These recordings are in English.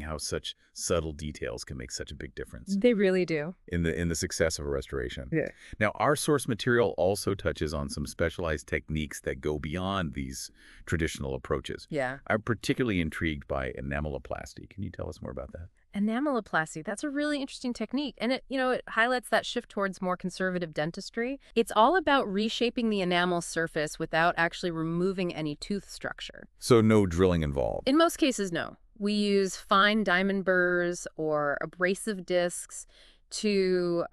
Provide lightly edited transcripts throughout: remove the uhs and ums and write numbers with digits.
How such subtle details can make such a big difference They really do. in the success of a restoration. Yeah. Now, our source material also touches on some specialized techniques that go beyond these traditional approaches. Yeah. I'm particularly intrigued by enameloplasty. Can you tell us more about that? Enameloplasty, that's a really interesting technique. And it highlights that shift towards more conservative dentistry. It's all about reshaping the enamel surface without actually removing any tooth structure. So no drilling involved. In most cases, no. We use fine diamond burrs or abrasive discs to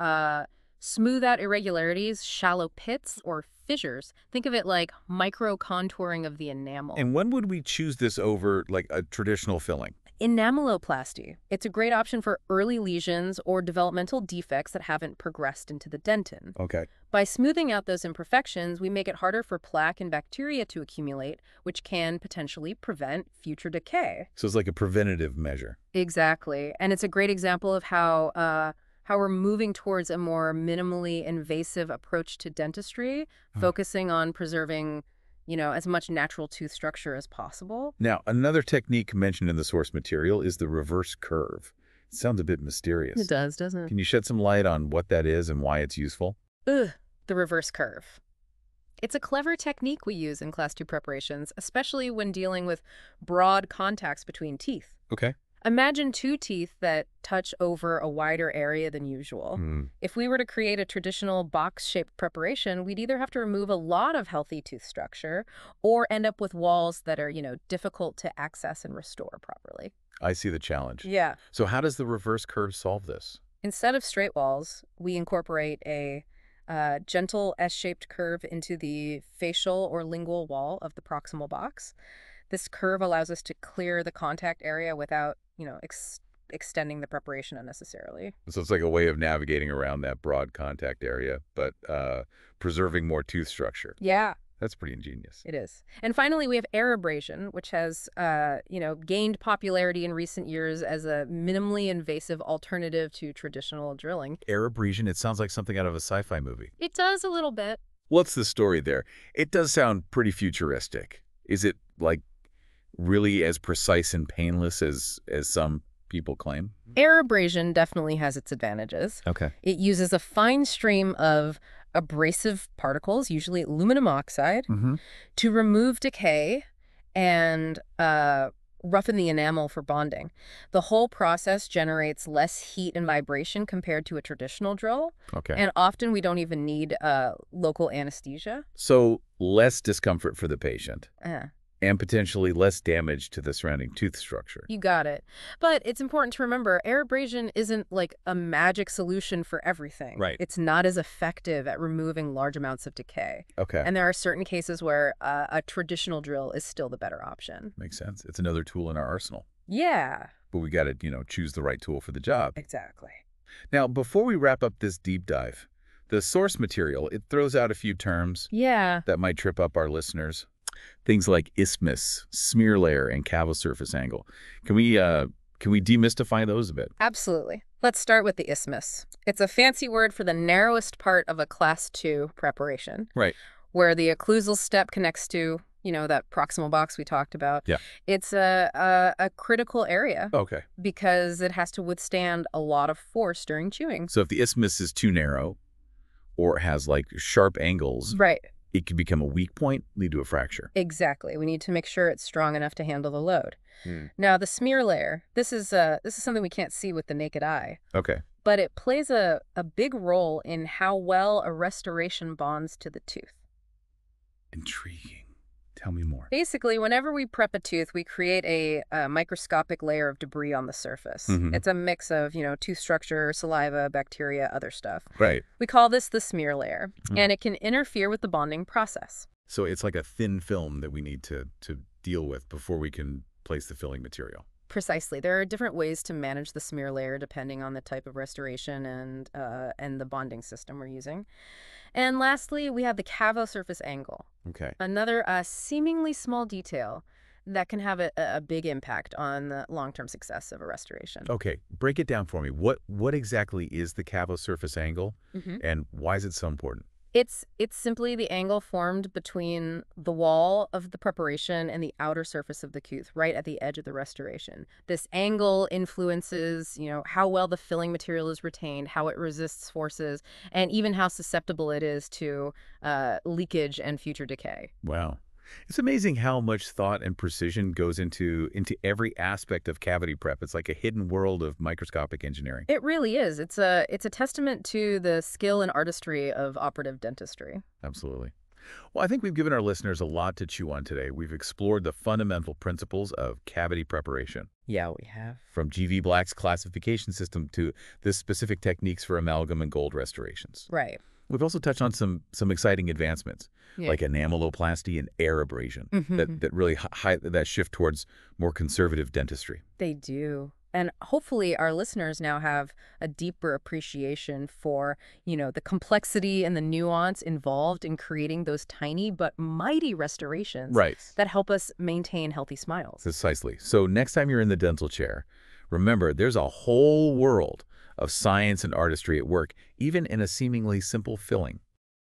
smooth out irregularities, shallow pits, or fissures. Think of it like micro-contouring of the enamel. And when would we choose this over like a traditional filling? Enameloplasty. It's a great option for early lesions or developmental defects that haven't progressed into the dentin. Okay. By smoothing out those imperfections, we make it harder for plaque and bacteria to accumulate, which can potentially prevent future decay. So it's like a preventative measure. Exactly. And it's a great example of how we're moving towards a more minimally invasive approach to dentistry, focusing on preserving as much natural tooth structure as possible. Now, another technique mentioned in the source material is the reverse curve. It sounds a bit mysterious. It does, doesn't it? Can you shed some light on what that is and why it's useful? The reverse curve. It's a clever technique we use in Class 2 preparations, especially when dealing with broad contacts between teeth. Okay. Imagine two teeth that touch over a wider area than usual. If we were to create a traditional box-shaped preparation, we'd either have to remove a lot of healthy tooth structure or end up with walls that are, difficult to access and restore properly. I see the challenge. Yeah. So how does the reverse curve solve this? Instead of straight walls, we incorporate a gentle S-shaped curve into the facial or lingual wall of the proximal box. This curve allows us to clear the contact area without extending the preparation unnecessarily. So it's like a way of navigating around that broad contact area, but preserving more tooth structure. Yeah. That's pretty ingenious. It is. And finally, we have air abrasion, which has, gained popularity in recent years as a minimally invasive alternative to traditional drilling. Air abrasion, it sounds like something out of a sci-fi movie. It does a little bit. What's the story there? It does sound pretty futuristic. Is it, like, really as precise and painless as some people claim? Air abrasion definitely has its advantages. Okay. It uses a fine stream of abrasive particles, usually aluminum oxide, to remove decay and roughen the enamel for bonding. The whole process generates less heat and vibration compared to a traditional drill. Okay. And often we don't even need local anesthesia. So less discomfort for the patient. Uh, And potentially less damage to the surrounding tooth structure. You got it. But it's important to remember, air abrasion isn't like a magic solution for everything. Right. It's not as effective at removing large amounts of decay. Okay. And there are certain cases where a traditional drill is still the better option. Makes sense. It's another tool in our arsenal. Yeah. But we got to, choose the right tool for the job. Exactly. Now, before we wrap up this deep dive, the source material, it throws out a few terms Yeah. that might trip up our listeners. Things like isthmus, smear layer, and cavosurface angle. Can we demystify those a bit? Absolutely. Let's start with the isthmus. It's a fancy word for the narrowest part of a Class 2 preparation. Right. Where the occlusal step connects to, that proximal box we talked about. Yeah. It's a critical area. Okay. Because it has to withstand a lot of force during chewing. So if the isthmus is too narrow or has like sharp angles, Right. it could become a weak point, lead to a fracture. Exactly. We need to make sure it's strong enough to handle the load. Now, the smear layer, this is something we can't see with the naked eye. Okay. But it plays a big role in how well a restoration bonds to the tooth. Intriguing. Tell me more. Basically, whenever we prep a tooth, we create a microscopic layer of debris on the surface. It's a mix of, tooth structure, saliva, bacteria, other stuff. Right. We call this the smear layer, and it can interfere with the bonding process. So it's like a thin film that we need to deal with before we can place the filling material. Precisely. There are different ways to manage the smear layer depending on the type of restoration and the bonding system we're using. And lastly, we have the cavosurface angle. Okay. Another seemingly small detail that can have a big impact on the long-term success of a restoration. Okay. Break it down for me. What exactly is the cavosurface angle, and why is it so important? It's simply the angle formed between the wall of the preparation and the outer surface of the tooth, right at the edge of the restoration. This angle influences, how well the filling material is retained, how it resists forces, and even how susceptible it is to leakage and future decay. Wow. It's amazing how much thought and precision goes into every aspect of cavity prep. It's like a hidden world of microscopic engineering. It really is. It's a testament to the skill and artistry of operative dentistry. Absolutely. Well, I think we've given our listeners a lot to chew on today. We've explored the fundamental principles of cavity preparation, Yeah, we have. from GV Black's classification system to the specific techniques for amalgam and gold restorations. Right. We've also touched on some exciting advancements, Yeah. like enameloplasty and air abrasion, Mhm. that really that shift towards more conservative dentistry. They do. And hopefully our listeners now have a deeper appreciation for, the complexity and the nuance involved in creating those tiny but mighty restorations Right. that help us maintain healthy smiles. Precisely. So next time you're in the dental chair, remember there's a whole world of science and artistry at work, even in a seemingly simple filling.